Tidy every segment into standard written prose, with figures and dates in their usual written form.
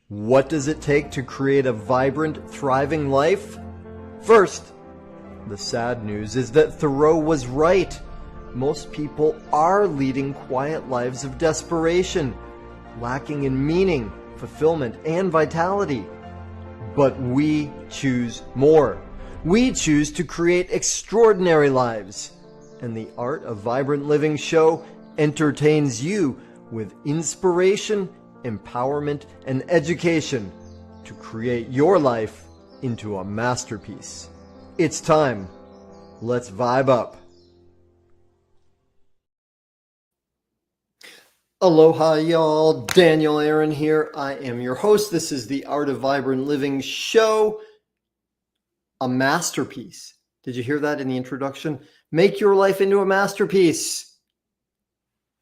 What does it take to create a vibrant, thriving life? First, the sad news is that Thoreau was right. Most people are leading quiet lives of desperation, lacking in meaning, fulfillment, and vitality. But we choose more. We choose to create extraordinary lives. And the Art of Vibrant Living show entertains you with inspiration, empowerment, and education to create your life into a masterpiece. It's time. Let's vibe up. Aloha, y'all. Daniel Aaron here. I am your host. This is the Art of Vibrant Living show. A masterpiece. Did you hear that in the introduction? Make your life into a masterpiece.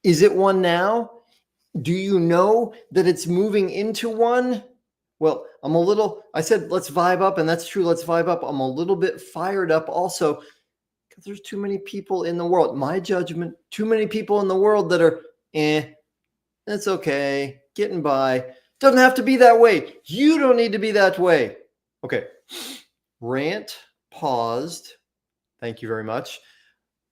Is it one now? Do you know that it's moving into one? Well, I said, let's vibe up, and that's true. Let's vibe up. I'm a little bit fired up also because there's too many people in the world. My judgment, too many people in the world that are, that's okay, getting by. Doesn't have to be that way. You don't need to be that way. Okay. Rant paused. Thank you very much.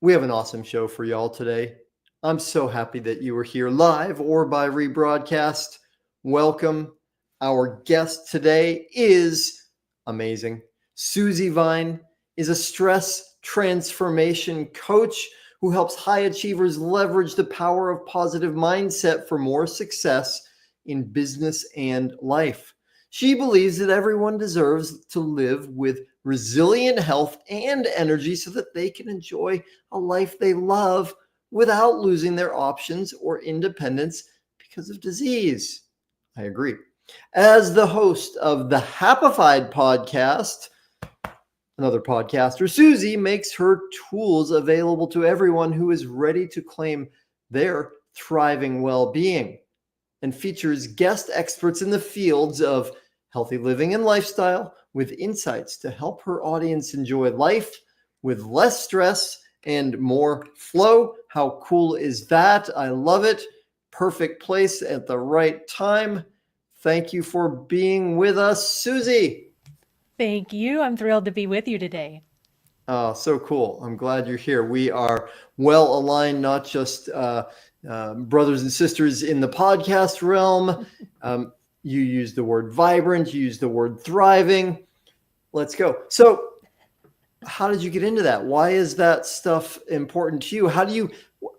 We have an awesome show for y'all today. I'm so happy that you were here live or by rebroadcast. Welcome. Our guest today is amazing. Susi Vine is a stress transformation coach who helps high achievers leverage the power of positive mindset for more success in business and life. She believes that everyone deserves to live with resilient health and energy so that they can enjoy a life they love without losing their options or independence because of disease. I agree. As the host of the Happified Podcast, another podcaster, Susi makes her tools available to everyone who is ready to claim their thriving well-being, and features guest experts in the fields of healthy living and lifestyle with insights to help her audience enjoy life with less stress and more flow. How cool is that? I love it. Perfect place at the right time. Thank you for being with us, Susi. Thank you. I'm thrilled to be with you today. Oh, so cool. I'm glad you're here. We are well aligned, not just brothers and sisters in the podcast realm. You use the word vibrant, you use the word thriving. Let's go. So how did you get into that? Why is that stuff important to you?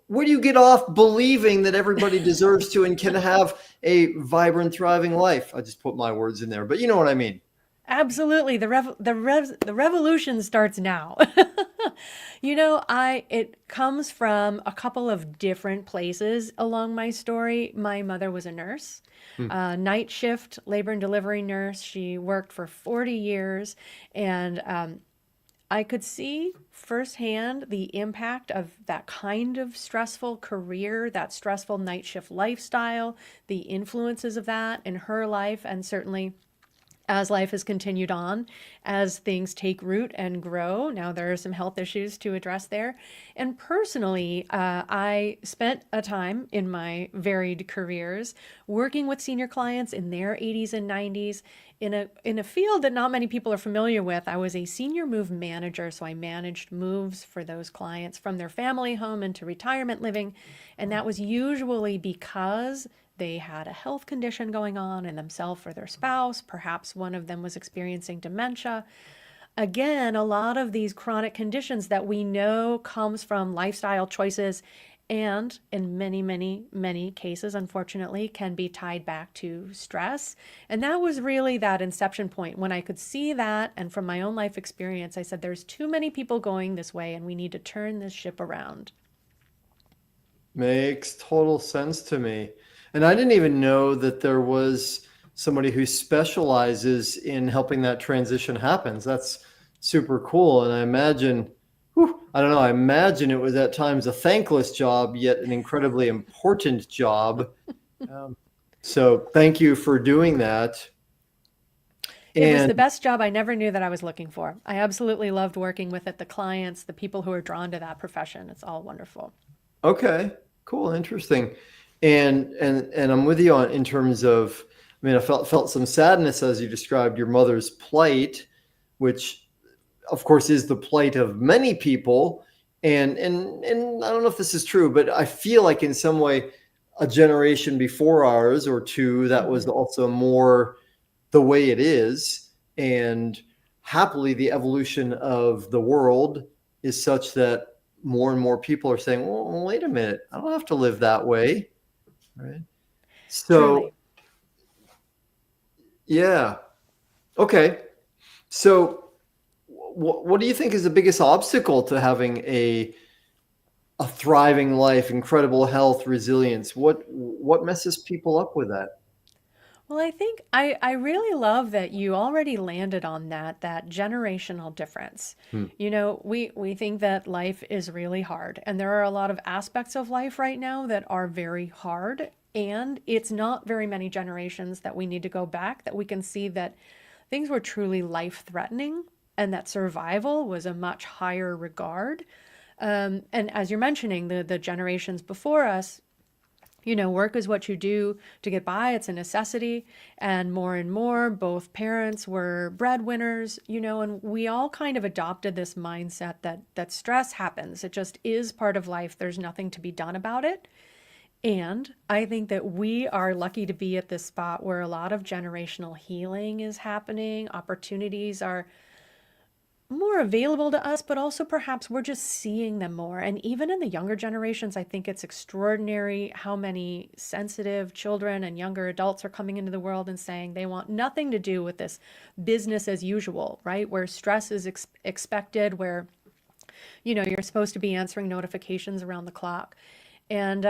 Where do you get off believing that everybody deserves to and can have a vibrant, thriving life? I just put my words in there, but you know what I mean. Absolutely. The revolution starts now. It comes from a couple of different places along my story. My mother was a nurse, night shift labor and delivery nurse. She worked for 40 years, and I could see firsthand the impact of that kind of stressful career, that stressful night shift lifestyle, the influences of that in her life, and certainly as life has continued on, as things take root and grow. Now there are some health issues to address there. And personally, I spent a time in my varied careers working with senior clients in their 80s and 90s in a field that not many people are familiar with. I was a senior move manager, so I managed moves for those clients from their family home into retirement living. And that was usually because they had a health condition going on in themselves or their spouse. Perhaps one of them was experiencing dementia. Again, a lot of these chronic conditions that we know comes from lifestyle choices, and in many, many, many cases, unfortunately, can be tied back to stress. And that was really that inception point when I could see that. And from my own life experience, I said, there's too many people going this way and we need to turn this ship around. Makes total sense to me. And I didn't even know that there was somebody who specializes in helping that transition happen. That's super cool. And I imagine, I imagine it was at times a thankless job, yet an incredibly important job. So thank you for doing that. It was the best job I never knew that I was looking for. I absolutely loved working with it, the clients, the people who are drawn to that profession. It's all wonderful. Okay, cool, interesting. And I'm with you in terms of I mean, I felt some sadness as you described your mother's plight, which of course is the plight of many people. And I don't know if this is true, but I feel like in some way a generation before ours or two, that was also more the way it is. And happily, the evolution of the world is such that more and more people are saying, well, wait a minute, I don't have to live that way. Right. So, Truly. yeah. Okay. So what do you think is the biggest obstacle to having a thriving life, incredible health, resilience? What messes people up with that? Well, I think I really love that you already landed on that generational difference. Hmm. You know, we think that life is really hard, and there are a lot of aspects of life right now that are very hard, and it's not very many generations that we need to go back that we can see that things were truly life-threatening and that survival was a much higher regard. And as you're mentioning, the generations before us, you know, work is what you do to get by. It's a necessity. And more, both parents were breadwinners, you know, and we all kind of adopted this mindset that stress happens. It just is part of life. There's nothing to be done about it. And I think that we are lucky to be at this spot where a lot of generational healing is happening. Opportunities are more available to us, but also perhaps we're just seeing them more. And even in the younger generations, I think it's extraordinary how many sensitive children and younger adults are coming into the world and saying they want nothing to do with this business as usual, right? Where stress is expected, where, you know, you're supposed to be answering notifications around the clock. And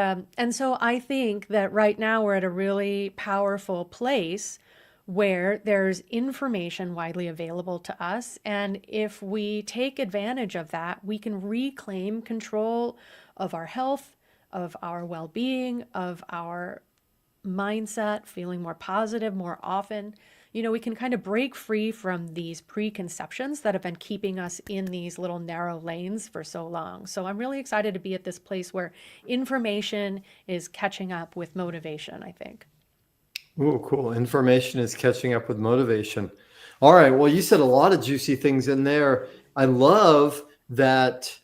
so I think that right now we're at a really powerful place where there's information widely available to us. And if we take advantage of that, we can reclaim control of our health, of our well-being, of our mindset, feeling more positive more often. You know, we can kind of break free from these preconceptions that have been keeping us in these little narrow lanes for so long. So I'm really excited to be at this place where information is catching up with motivation, I think. Oh, cool. Information is catching up with motivation. All right. Well, you said a lot of juicy things in there. I love that.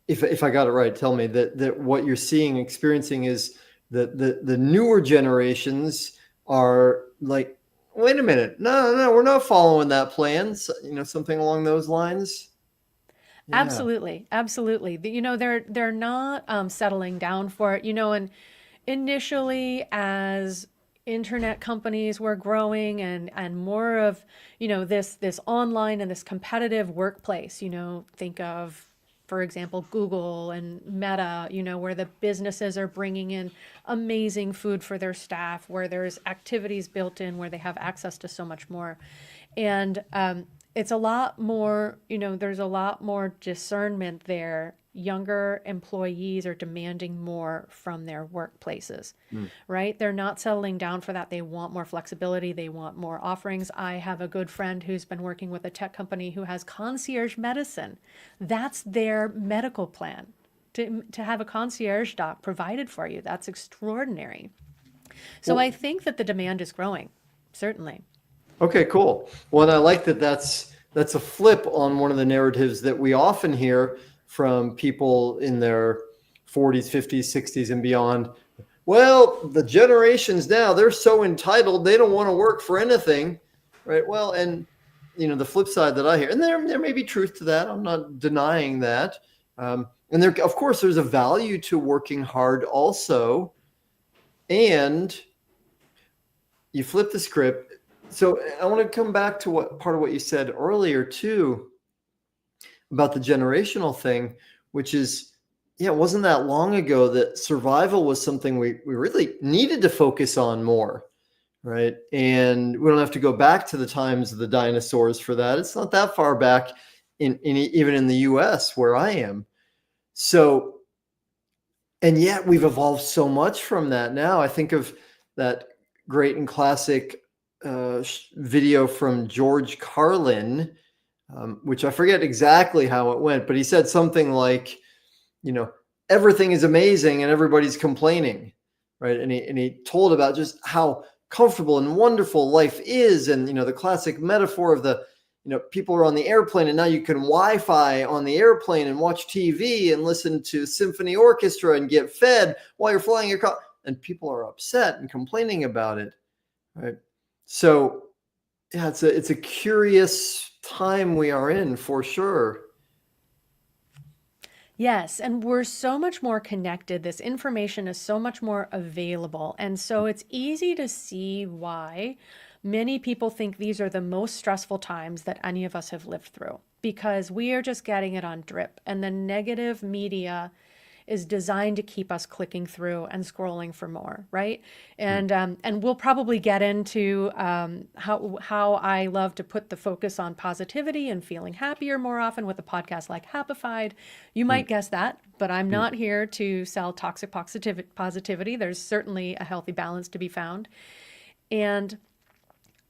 If I got it right, tell me that what you're seeing, experiencing is that the newer generations are like, wait a minute, no, we're not following that plan. So, you know, something along those lines. Yeah. Absolutely. You know, they're not settling down for it. You know, and initially as internet companies were growing and more of, you know, this online and this competitive workplace, you know, think of, for example, Google and Meta, you know, where the businesses are bringing in amazing food for their staff, where there's activities built in, where they have access to so much more. And it's a lot more, you know, there's a lot more discernment there. Younger employees are demanding more from their workplaces, right? They're not settling down for that. They want more flexibility. They want more offerings. I have a good friend who's been working with a tech company who has concierge medicine. That's their medical plan, to have a concierge doc provided for you. That's extraordinary. So I think that the demand is growing, certainly. Okay, cool. Well, and I like that that's a flip on one of the narratives that we often hear from people in their 40s, 50s, 60s, and beyond. Well, the generations now, they're so entitled, they don't want to work for anything, right? Well, and you know, the flip side that I hear, and there may be truth to that. I'm not denying that. And there, of course, there's a value to working hard also. And you flip the script. So I want to come back to what part of what you said earlier too, about the generational thing, which is, yeah, it wasn't that long ago that survival was something we really needed to focus on more, right? And we don't have to go back to the times of the dinosaurs for that. It's not that far back even in the US where I am. So, and yet we've evolved so much from that now. I think of that great and classic video from George Carlin, which I forget exactly how it went, but he said something like, you know, everything is amazing and everybody's complaining, right? And he told about just how comfortable and wonderful life is. And, the classic metaphor of people are on the airplane and now you can Wi-Fi on the airplane and watch TV and listen to symphony orchestra and get fed while you're flying your car. And people are upset and complaining about it, right? So yeah, it's a curious time we are in for sure. Yes, and we're so much more connected. This information is so much more available. And so it's easy to see why many people think these are the most stressful times that any of us have lived through, because we are just getting it on drip. And the negative media is designed to keep us clicking through and scrolling for more, right? And we'll probably get into how I love to put the focus on positivity and feeling happier more often with a podcast like Happified. You might guess that, but I'm not here to sell toxic positivity. There's certainly a healthy balance to be found. And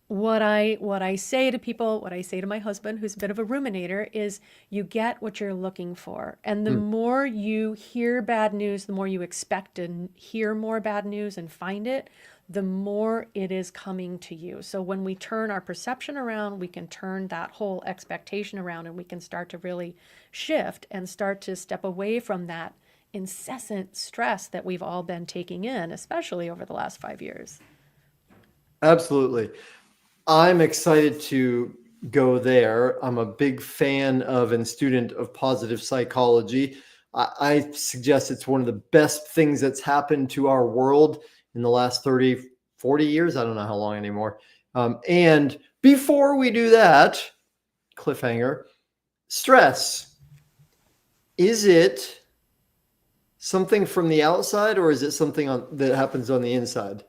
what I say to people, what I say to my husband, who's a bit of a ruminator, is you get what you're looking for. And the more you hear bad news, the more you expect to hear more bad news and find it, the more it is coming to you. So when we turn our perception around, we can turn that whole expectation around, and we can start to really shift and start to step away from that incessant stress that we've all been taking in, especially over the last 5 years. Absolutely. I'm excited to go there. I'm a big fan of and student of positive psychology. I suggest it's one of the best things that's happened to our world in the last 30, 40 years. I don't know how long anymore. And before we do that, cliffhanger, stress. Is it something from the outside, or is it something that happens on the inside?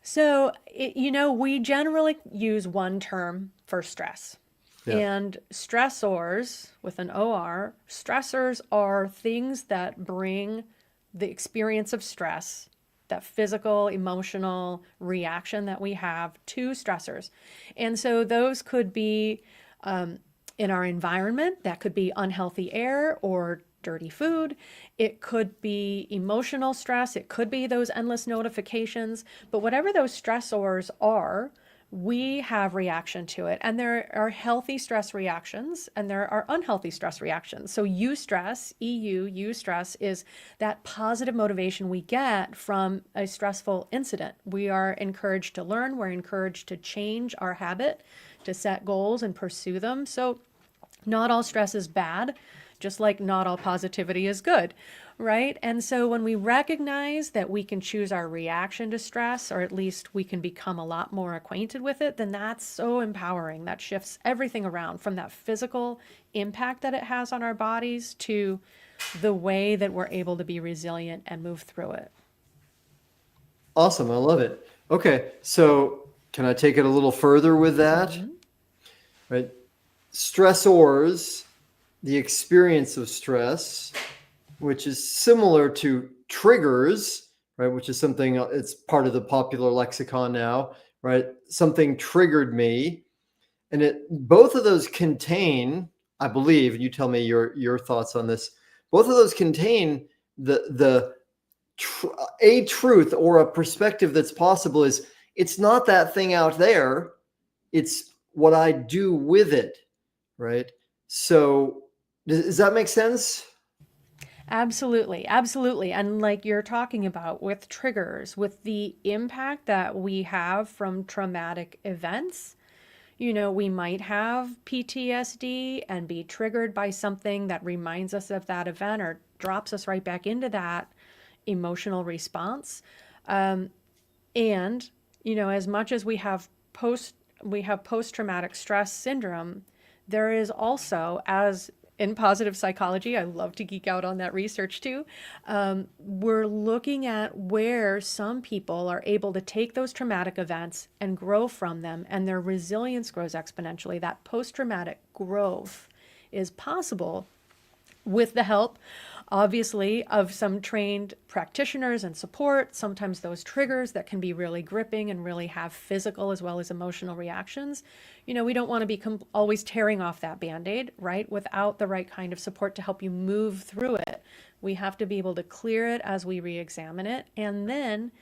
So, we generally use one term for stress. Yeah. And stressors, with an OR, stressors are things that bring the experience of stress, that physical, emotional reaction that we have to stressors. And so those could be in our environment, that could be unhealthy air or dirty food. It could be emotional stress. It could be those endless notifications. But whatever those stressors are, we have reaction to it. And there are healthy stress reactions and there are unhealthy stress reactions. So eustress, eustress is that positive motivation we get from a stressful incident. We are encouraged to learn. We're encouraged to change our habit, to set goals and pursue them. So not all stress is bad, just like not all positivity is good, right? And so when we recognize that we can choose our reaction to stress, or at least we can become a lot more acquainted with it, then that's so empowering. That shifts everything around, from that physical impact that it has on our bodies to the way that we're able to be resilient and move through it. Awesome. I love it. Okay. So can I take it a little further with that? Right. Stressors, the experience of stress, which is similar to triggers, right? Which is something, it's part of the popular lexicon now, right? Something triggered me. And both of those contain, I believe, and you tell me your thoughts on this, both of those contain a truth or a perspective that's possible. Is it's not that thing out there, it's what I do with it, right? So does that make sense? Absolutely. Absolutely. And like you're talking about with triggers, with the impact that we have from traumatic events, we might have PTSD and be triggered by something that reminds us of that event or drops us right back into that emotional response. And, as much as we have post-traumatic stress syndrome, there is also, as in positive psychology, I love to geek out on that research too. We're looking at where some people are able to take those traumatic events and grow from them, and their resilience grows exponentially. That post-traumatic growth is possible with the help, obviously, of some trained practitioners and support. Sometimes those triggers that can be really gripping and really have physical as well as emotional reactions. We don't want to be always tearing off that Band-Aid, right? Without the right kind of support to help you move through it. We have to be able to clear it as we re-examine it. And then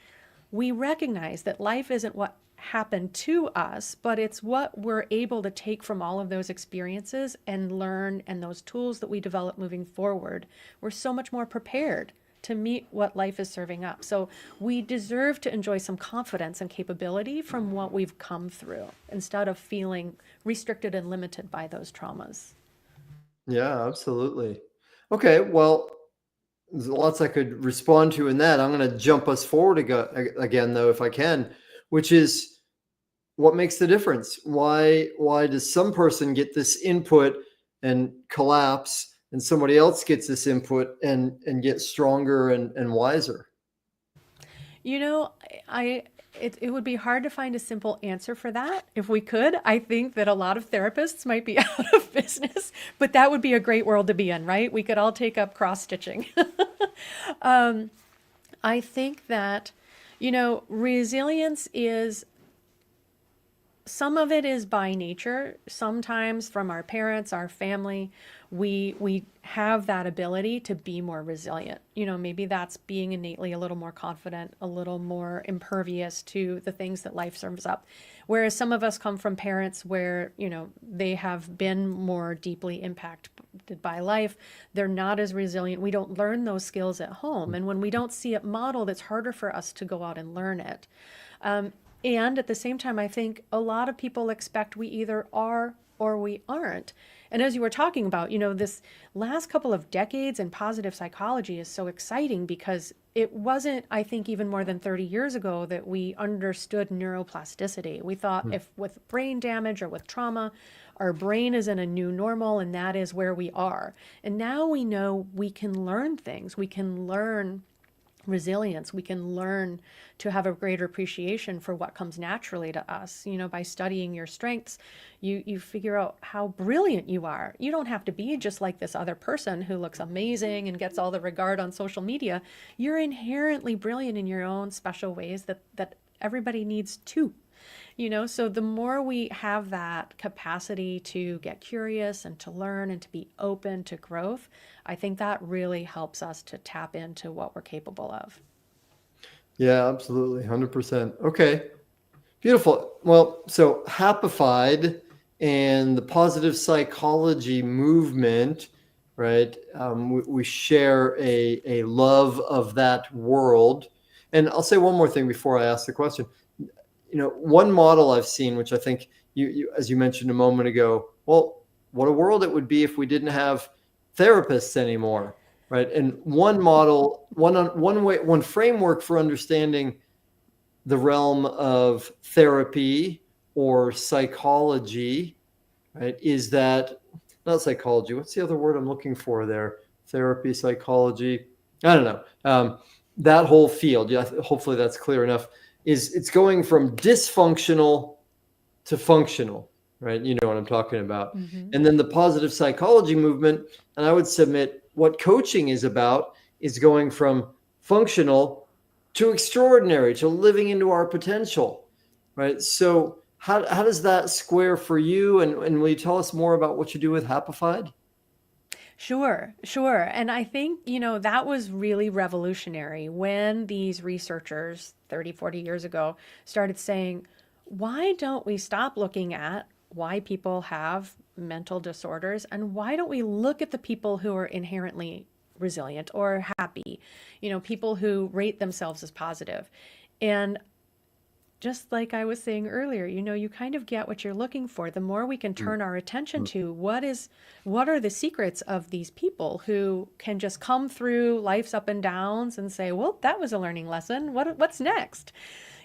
we recognize that life isn't what happened to us, but it's what we're able to take from all of those experiences and learn, and those tools that we develop moving forward. We're so much more prepared to meet what life is serving up. So we deserve to enjoy some confidence and capability from what we've come through instead of feeling restricted and limited by those traumas. Yeah, absolutely. Okay, well, there's lots I could respond to in that. I'm going to jump us forward again, though, if I can, which is what makes the difference? Why does some person get this input and collapse, and somebody else gets this input and get stronger and wiser? You know, it would be hard to find a simple answer for that. If we could, I think that a lot of therapists might be out of business, but that would be a great world to be in, right? We could all take up cross stitching. I think that, resilience is, some of it is by nature. Sometimes from our parents, our family, we have that ability to be more resilient. Maybe that's being innately a little more confident, a little more impervious to the things that life serves up. Whereas some of us come from parents where, they have been more deeply impacted by life. They're not as resilient. We don't learn those skills at home. And when we don't see it modeled, it's harder for us to go out and learn it. And at the same time, I think a lot of people expect we either are or we aren't. And as you were talking about, this last couple of decades in positive psychology is so exciting because it wasn't, I think, even more than 30 years ago that we understood neuroplasticity. We thought if with brain damage or with trauma, our brain is in a new normal and that is where we are. And now we know we can learn things. We can learn resilience. We can learn to have a greater appreciation for what comes naturally to us. By studying your strengths, you figure out how brilliant you are. You don't have to be just like this other person who looks amazing and gets all the regard on social media. You're inherently brilliant in your own special ways that everybody needs too. So the more we have that capacity to get curious and to learn and to be open to growth, I think that really helps us to tap into what we're capable of. Yeah, absolutely. 100%. Okay. Beautiful. Well, so Happified and the positive psychology movement, right? We share a love of that world. And I'll say one more thing before I ask the question. One model I've seen, which I think you as you mentioned a moment ago, well, what a world it would be if we didn't have therapists anymore, right? And one model, one framework for understanding the realm of therapy or psychology, right, is that, not psychology, what's the other word I'm looking for there? Therapy, psychology, I don't know. That whole field, yeah, hopefully that's clear enough, it's going from dysfunctional to functional, right? You know what I'm talking about. Mm-hmm. And then the positive psychology movement, and I would submit what coaching is about, is going from functional to extraordinary, to living into our potential, right? So how does that square for you? And will you tell us more about what you do with Happified? Sure. And I think, that was really revolutionary when these researchers 30, 40 years ago started saying, why don't we stop looking at why people have mental disorders and why don't we look at the people who are inherently resilient or happy, people who rate themselves as positive. And just like I was saying earlier, you kind of get what you're looking for. The more we can turn our attention to what are the secrets of these people who can just come through life's up and downs and say, well, that was a learning lesson. What's next?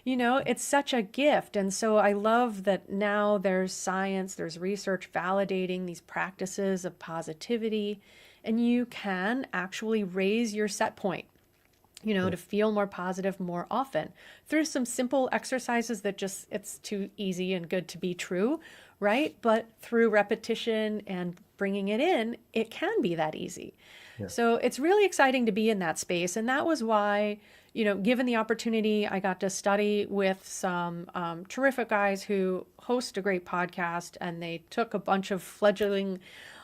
It's such a gift. And so I love that now there's science, there's research validating these practices of positivity, and you can actually raise your set point, to feel more positive more often through some simple exercises that just, it's too easy and good to be true, right? But through repetition and bringing it in, it can be that easy. Yeah. So it's really exciting to be in that space. And that was why, given the opportunity, I got to study with some terrific guys who host a great podcast, and they took a bunch of fledgling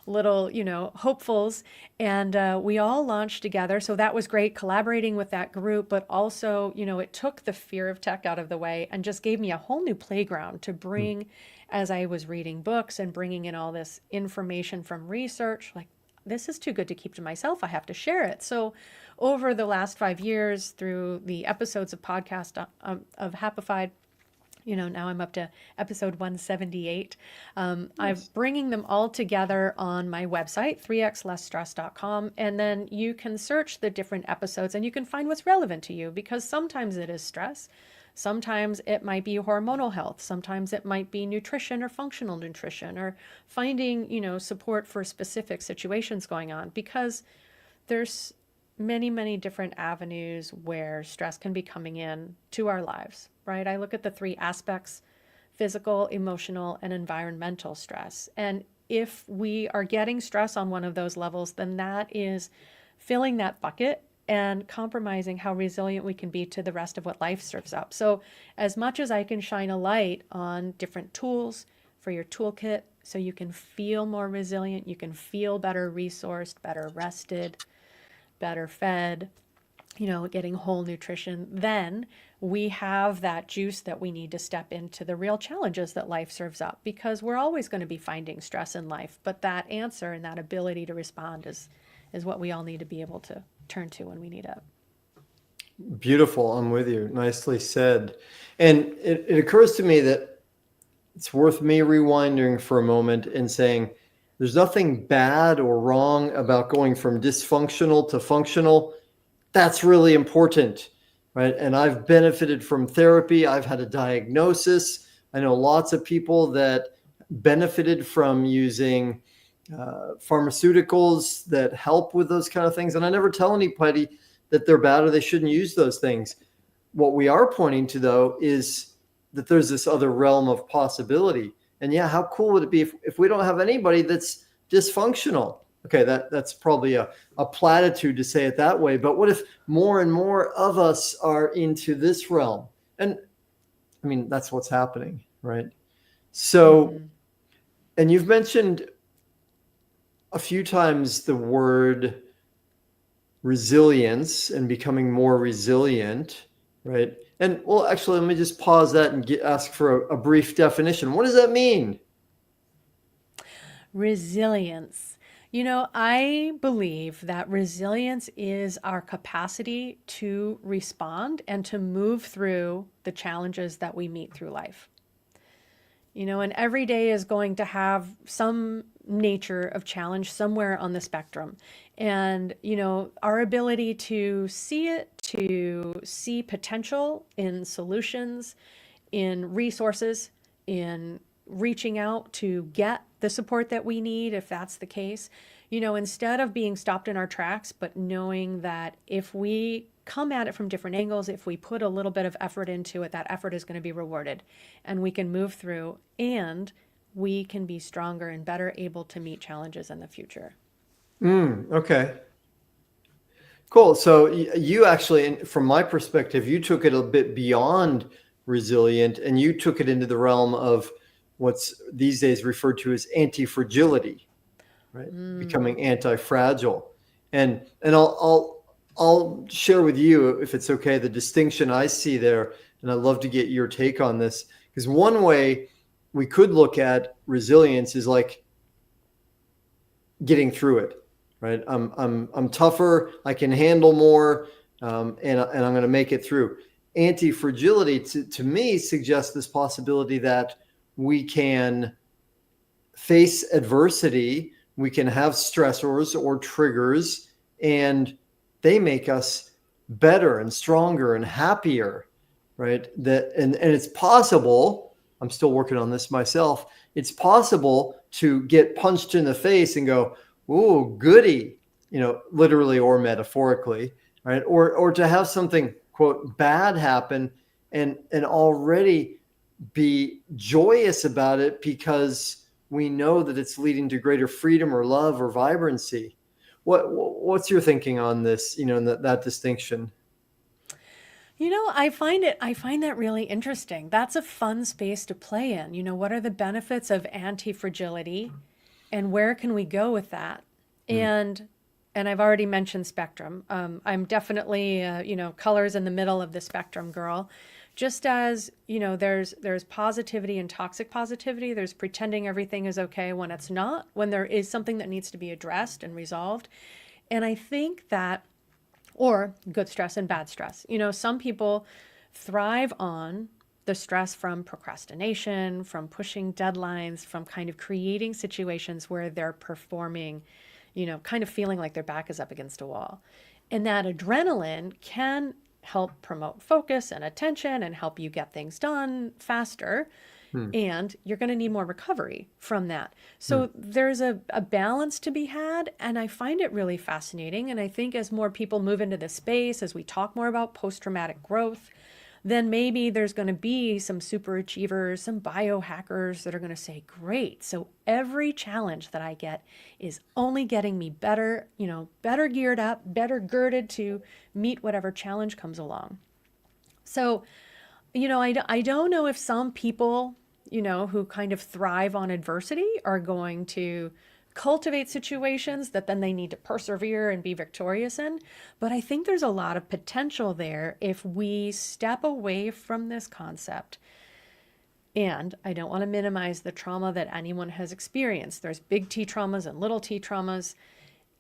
little, hopefuls, and we all launched together. So that was great collaborating with that group, but also, it took the fear of tech out of the way and just gave me a whole new playground to bring as I was reading books and bringing in all this information from research. Like, this is too good to keep to myself. I have to share it. So over the last 5 years, through the episodes of podcast of Happified, now I'm up to episode 178. I'm bringing them all together on my website, 3xlessstress.com. And then you can search the different episodes and you can find what's relevant to you, because sometimes it is stress. Sometimes it might be hormonal health. Sometimes it might be nutrition or functional nutrition, or finding, support for specific situations going on, because there's many, many different avenues where stress can be coming in to our lives, right? I look at the 3 aspects: physical, emotional, and environmental stress. And if we are getting stress on one of those levels, then that is filling that bucket and compromising how resilient we can be to the rest of what life serves up. So as much as I can shine a light on different tools for your toolkit so you can feel more resilient, you can feel better resourced, better rested, better fed, getting whole nutrition, then we have that juice that we need to step into the real challenges that life serves up, because we're always going to be finding stress in life. But that answer and that ability to respond is what we all need to be able to turn to when we need it. Beautiful. I'm with you. Nicely said. And it occurs to me that it's worth me rewinding for a moment and saying there's nothing bad or wrong about going from dysfunctional to functional. That's really important, right? And I've benefited from therapy. I've had a diagnosis. I know lots of people that benefited from using pharmaceuticals that help with those kind of things. And I never tell anybody that they're bad or they shouldn't use those things. What we are pointing to, though, is that there's this other realm of possibility. And yeah, how cool would it be if we don't have anybody that's dysfunctional? Okay, that's probably a platitude to say it that way. But what if more and more of us are into this realm? And I mean, that's what's happening, right? So, and you've mentioned a few times the word resilience and becoming more resilient, right? And well, actually, let me just pause that and ask for a brief definition. What does that mean? Resilience. I believe that resilience is our capacity to respond and to move through the challenges that we meet through life. And every day is going to have some nature of challenge somewhere on the spectrum. And, our ability to see it, to see potential in solutions, in resources, in reaching out to get the support that we need, if that's the case, instead of being stopped in our tracks, but knowing that if we come at it from different angles, if we put a little bit of effort into it, that effort is going to be rewarded and we can move through and we can be stronger and better able to meet challenges in the future. Okay. Cool. So you actually, from my perspective, you took it a bit beyond resilient and you took it into the realm of what's these days referred to as anti-fragility, right? Becoming anti-fragile. And I'll share with you, if it's okay, the distinction I see there. And I'd love to get your take on this, because one way we could look at resilience is like getting through it, right? I'm tougher, I can handle more, and I'm going to make it through. Anti-fragility to me suggests this possibility that we can face adversity, we can have stressors or triggers, and they make us better and stronger and happier, right? And it's possible, I'm still working on this myself, it's possible to get punched in the face and go, "Ooh, goody," literally or metaphorically, right? Or to have something, quote, bad happen and already be joyous about it because we know that it's leading to greater freedom or love or vibrancy. What's your thinking on this, that distinction? I find that really interesting. That's a fun space to play in. What are the benefits of anti-fragility and where can we go with that? Hmm. And I've already mentioned spectrum. I'm definitely colors in the middle of the spectrum girl. Just as, there's positivity and toxic positivity, there's pretending everything is okay when it's not, when there is something that needs to be addressed and resolved. And I think that, or good stress and bad stress. Some people thrive on the stress from procrastination, from pushing deadlines, from kind of creating situations where they're performing, kind of feeling like their back is up against a wall. And that adrenaline can help promote focus and attention and help you get things done faster. Hmm. And you're going to need more recovery from that. Hmm. So there's a balance to be had. And I find it really fascinating. And I think as more people move into this space, as we talk more about post traumatic growth, then maybe there's going to be some super achievers, some biohackers that are going to say, great. So every challenge that I get is only getting me better, better geared up, better girded to meet whatever challenge comes along. So, I don't know if some people, who kind of thrive on adversity are going to cultivate situations that then they need to persevere and be victorious in. But I think there's a lot of potential there if we step away from this concept. And I don't want to minimize the trauma that anyone has experienced. There's big T traumas and little T traumas.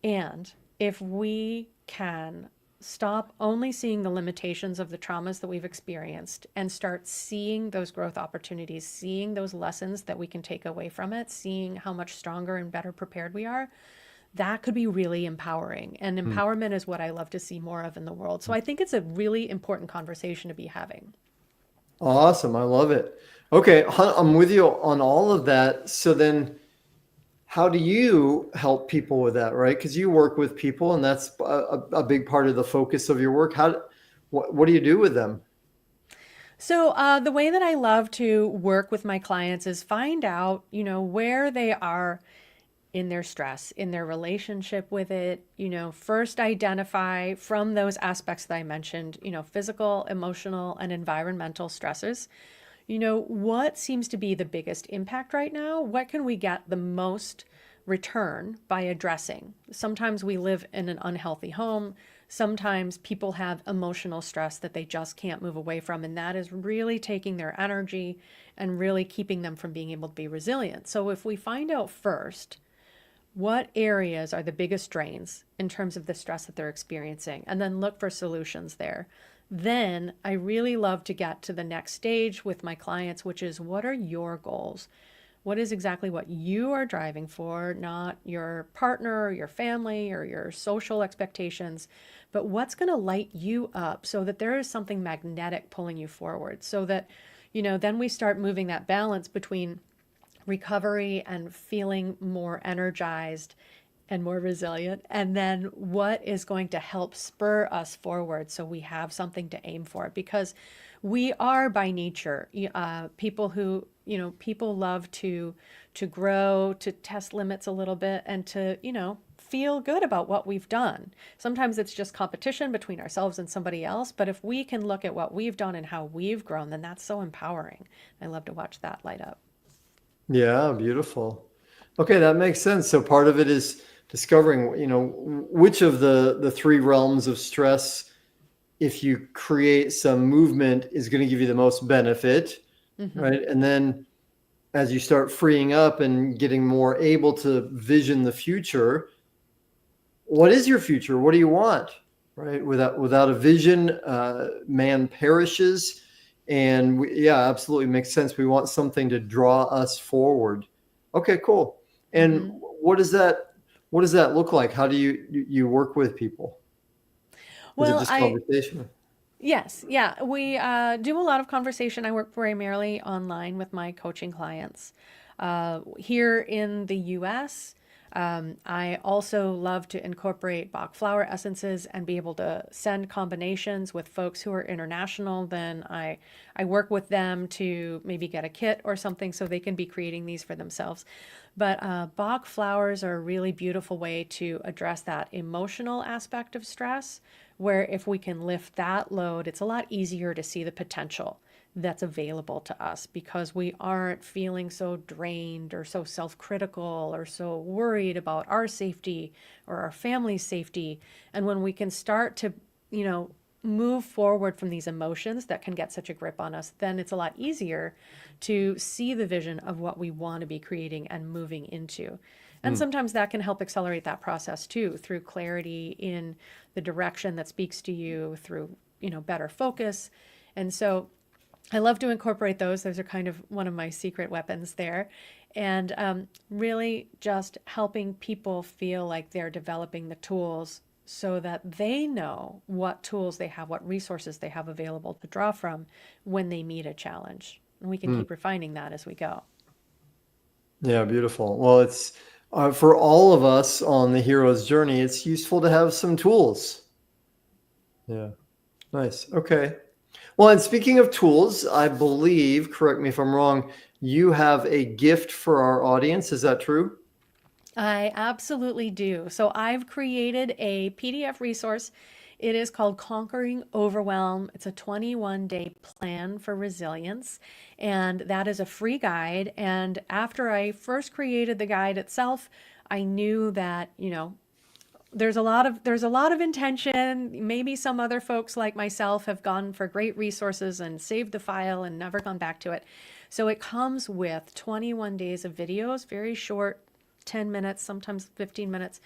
And if we can stop only seeing the limitations of the traumas that we've experienced and start seeing those growth opportunities, seeing those lessons that we can take away from it, seeing how much stronger and better prepared we are, that could be really empowering. And Hmm. empowerment is what I love to see more of in the world. So I think it's a really important conversation to be having. Awesome. I love it. Okay. I'm with you on all of that. So then, how do you help people with that, right? Because you work with people and that's a big part of the focus of your work. What do you do with them? So the way that I love to work with my clients is find out, where they are in their stress, in their relationship with it, first identify from those aspects that I mentioned, physical, emotional, and environmental stresses. What seems to be the biggest impact right now? What can we get the most return by addressing? Sometimes we live in an unhealthy home. Sometimes people have emotional stress that they just can't move away from, and that is really taking their energy and really keeping them from being able to be resilient. So if we find out first what areas are the biggest drains in terms of the stress that they're experiencing, and then look for solutions there. Then I really love to get to the next stage with my clients, which is what are your goals? What is exactly what you are driving for, not your partner or your family or your social expectations, but what's going to light you up so that there is something magnetic pulling you forward so that, then we start moving that balance between recovery and feeling more energized and more resilient. And then what is going to help spur us forward so we have something to aim for? Because we are by nature people who, people love to grow, to test limits a little bit, and to, feel good about what we've done. Sometimes it's just competition between ourselves and somebody else, but if we can look at what we've done and how we've grown, then that's so empowering. I love to watch that light up. Yeah, beautiful. Okay, that makes sense. So part of it is discovering, which of the three realms of stress, if you create some movement, is going to give you the most benefit, Hmm. right? And then as you start freeing up and getting more able to vision the future, what is your future? What do you want? Right? Without a vision, man perishes. And yeah, absolutely makes sense. We want something to draw us forward. Okay, cool. And Hmm. what does that look like? How do you work with people? Is it Well, just conversation? yes, yeah, we do a lot of conversation. I work primarily online with my coaching clients. Here in the US, I also love to incorporate Bach flower essences and be able to send combinations with folks who are international. Then I work with them to maybe get a kit or something so they can be creating these for themselves. But Bach flowers are a really beautiful way to address that emotional aspect of stress where if we can lift that load, it's a lot easier to see the potential that's available to us because we aren't feeling so drained or so self-critical or so worried about our safety or our family's safety. And when we can start to, move forward from these emotions that can get such a grip on us, then it's a lot easier to see the vision of what we want to be creating and moving into. And sometimes that can help accelerate that process too, through clarity in the direction that speaks to you, through, better focus. And so I love to incorporate those. Those are kind of one of my secret weapons there. And really just helping people feel like they're developing the tools so that they know what tools they have, what resources they have available to draw from when they meet a challenge. And we can keep refining that as we go. Yeah, beautiful. Well, it's for all of us on the hero's journey, it's useful to have some tools. Yeah, nice. Okay. Well, and speaking of tools, I believe, correct me if I'm wrong, you have a gift for our audience. Is that true? I absolutely do. So I've created a PDF resource. It is called Conquering Overwhelm. It's a 21-day plan for resilience, and that is a free guide. And after I first created the guide itself, I knew that, there's a lot of intention. Maybe some other folks like myself have gone for great resources and saved the file and never gone back to it. So it comes with 21 days of videos, very short, 10 minutes, sometimes 15 minutes,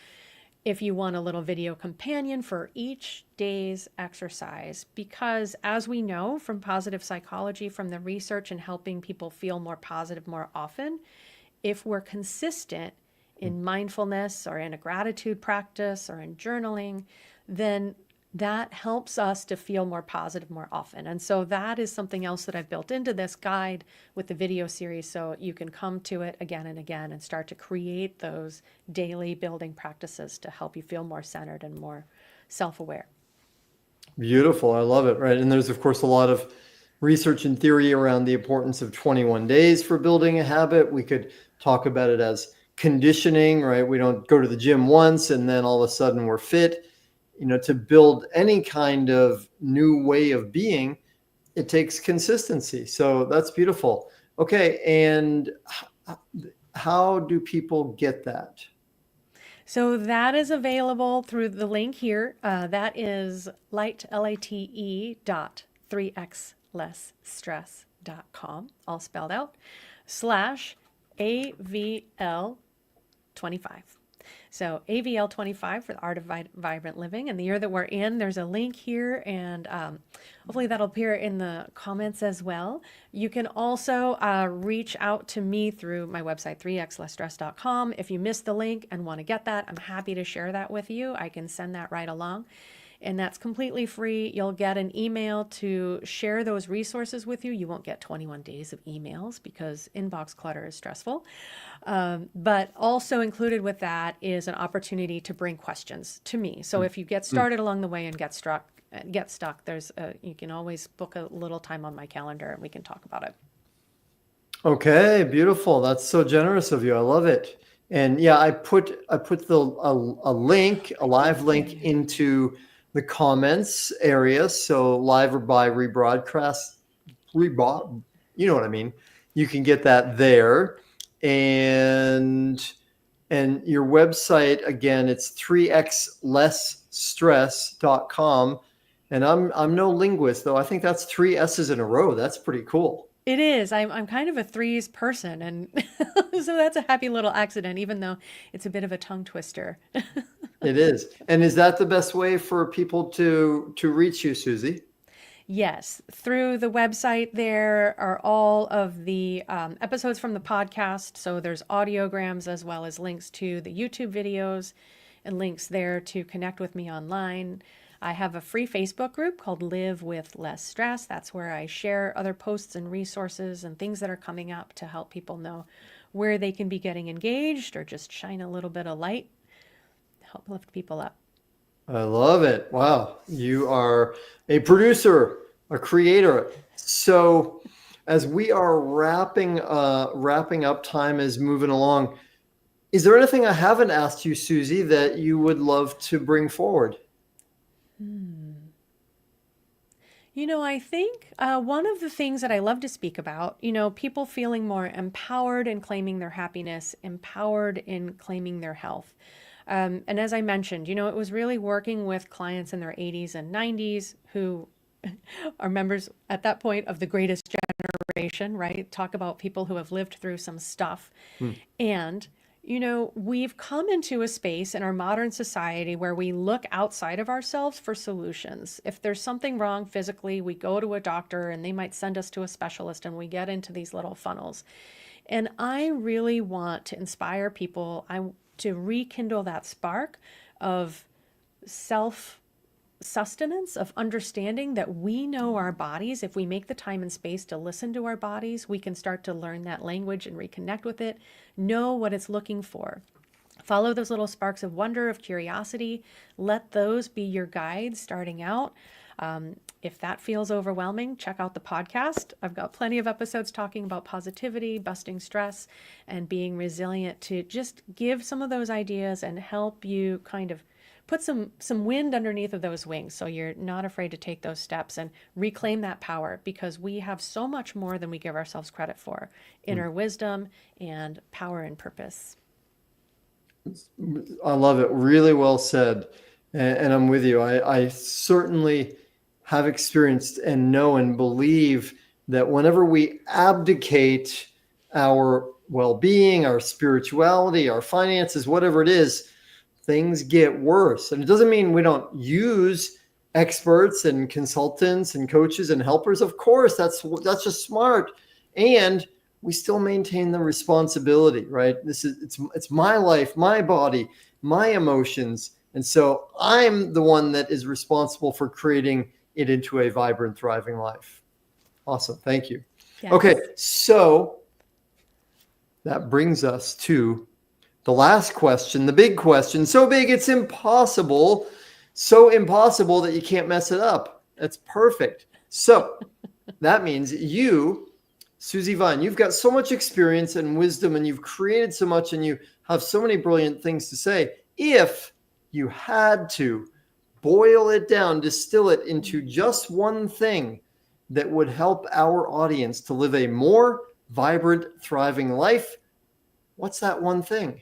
if you want a little video companion for each day's exercise. Because as we know from positive psychology, from the research and helping people feel more positive more often, if we're consistent in mindfulness or in a gratitude practice or in journaling, then that helps us to feel more positive more often. And so that is something else that I've built into this guide with the video series, so you can come to it again and again and start to create those daily building practices to help you feel more centered and more self-aware. Beautiful. I love it. Right. And there's, of course, a lot of research and theory around the importance of 21 days for building a habit. We could talk about it as conditioning, right? We don't go to the gym once and then all of a sudden we're fit. To build any kind of new way of being, it takes consistency. So that's beautiful. Okay. And how do people get that? So that is available through the link here. That is light.3xlessstress.com, all spelled out, /AVL25. So AVL25 for the Art of Vibrant Living. And the year that we're in, there's a link here, and hopefully that'll appear in the comments as well. You can also reach out to me through my website, 3xlessstress.com. If you missed the link and want to get that, I'm happy to share that with you. I can send that right along. And that's completely free. You'll get an email to share those resources with you. You won't get 21 days of emails because inbox clutter is stressful. But also included with that is an opportunity to bring questions to me. So if you get started along the way and get stuck, you can always book a little time on my calendar and we can talk about it. Okay, beautiful. That's so generous of you. I love it. And yeah, I put a live link into the comments area. So live or by rebroadcast, you know what I mean? You can get that there. And your website, again, it's 3xlessstress.com. And I'm no linguist, though. I think that's 3 S's in a row. That's pretty cool. It is. I'm kind of a threes person, and so that's a happy little accident, even though it's a bit of a tongue twister. It is. And is that the best way for people to reach you, Susie? Yes, through the website there are all of the episodes from the podcast. So there's audiograms as well as links to the YouTube videos and links there to connect with me online. I have a free Facebook group called Live with Less Stress. That's where I share other posts and resources and things that are coming up to help people know where they can be getting engaged or just shine a little bit of light, help lift people up. I love it. Wow. You are a producer, a creator. So as we are wrapping up, time is moving along. Is there anything I haven't asked you, Susie, that you would love to bring forward? I think one of the things that I love to speak about, people feeling more empowered in claiming their happiness, empowered in claiming their health. And as I mentioned, it was really working with clients in their 80s and 90s who are members at that point of the greatest generation, right? Talk about people who have lived through some stuff. And we've come into a space in our modern society where we look outside of ourselves for solutions. If there's something wrong physically, we go to a doctor and they might send us to a specialist, and we get into these little funnels. And I really want to inspire people to rekindle that spark of self sustenance, of understanding that we know our bodies. If we make the time and space to listen to our bodies, we can start to learn that language and reconnect with it, know what it's looking for. Follow those little sparks of wonder, of curiosity. Let those be your guides starting out. If that feels overwhelming, check out the podcast. I've got plenty of episodes talking about positivity, busting stress, and being resilient to just give some of those ideas and help you kind of put some wind underneath of those wings so you're not afraid to take those steps and reclaim that power, because we have so much more than we give ourselves credit for. Inner wisdom and power and purpose. I love it. Really well said. And I'm with you. I certainly have experienced and know and believe that whenever we abdicate our well-being, our spirituality, our finances, whatever it is, things get worse. And it doesn't mean we don't use experts and consultants and coaches and helpers. Of course, that's just smart. And we still maintain the responsibility, right? It's my life, my body, my emotions. And so I'm the one that is responsible for creating it into a vibrant, thriving life. Awesome. Thank you. Yes. Okay. So that brings us to the last question, the big question. So big, it's impossible. So impossible that you can't mess it up. That's perfect. So that means you, Susi Vine, you've got so much experience and wisdom, and you've created so much, and you have so many brilliant things to say. If you had to boil it down, distill it into just one thing that would help our audience to live a more vibrant, thriving life, what's that one thing?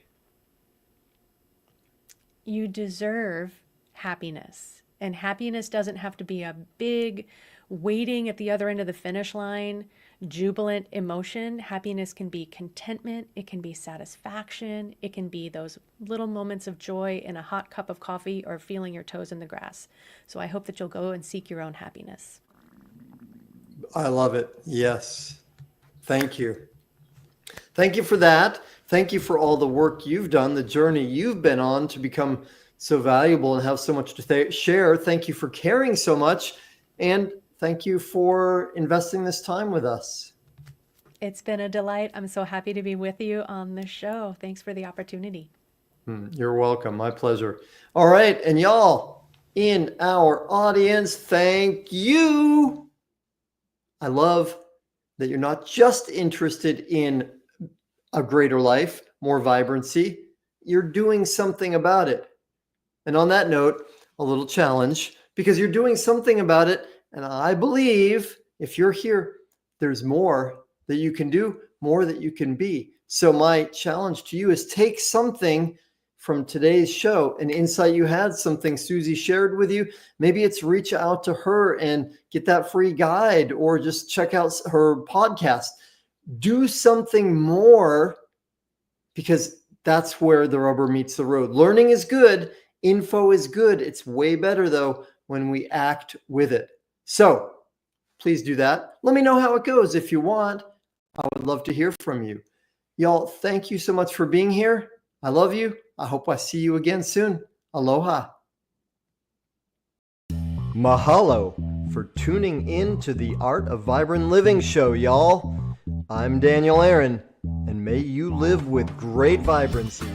You deserve happiness. And happiness doesn't have to be a big waiting at the other end of the finish line, jubilant emotion. Happiness can be contentment. It can be satisfaction. It can be those little moments of joy in a hot cup of coffee or feeling your toes in the grass. So I hope that you'll go and seek your own happiness. I love it. Yes. Thank you. Thank you for that. Thank you for all the work you've done, the journey you've been on to become so valuable and have so much to share. Thank you for caring so much. And thank you for investing this time with us. It's been a delight. I'm so happy to be with you on this show. Thanks for the opportunity. You're welcome. My pleasure. All right. And y'all in our audience, thank you. I love that you're not just interested in a greater life, more vibrancy. You're doing something about it. And on that note, a little challenge, because you're doing something about it. And I believe if you're here, there's more that you can do, more that you can be. So my challenge to you is take something from today's show, an insight you had, something Susi shared with you. Maybe it's reach out to her and get that free guide, or just check out her podcast. Do something more, because that's where the rubber meets the road. Learning is good. Info is good. It's way better, though, when we act with it. So please do that. Let me know how it goes if you want. I would love to hear from you. Y'all, thank you so much for being here. I love you. I hope I see you again soon. Aloha. Mahalo for tuning in to the Art of Vibrant Living show, y'all. I'm Daniel Aaron, and may you live with great vibrancy.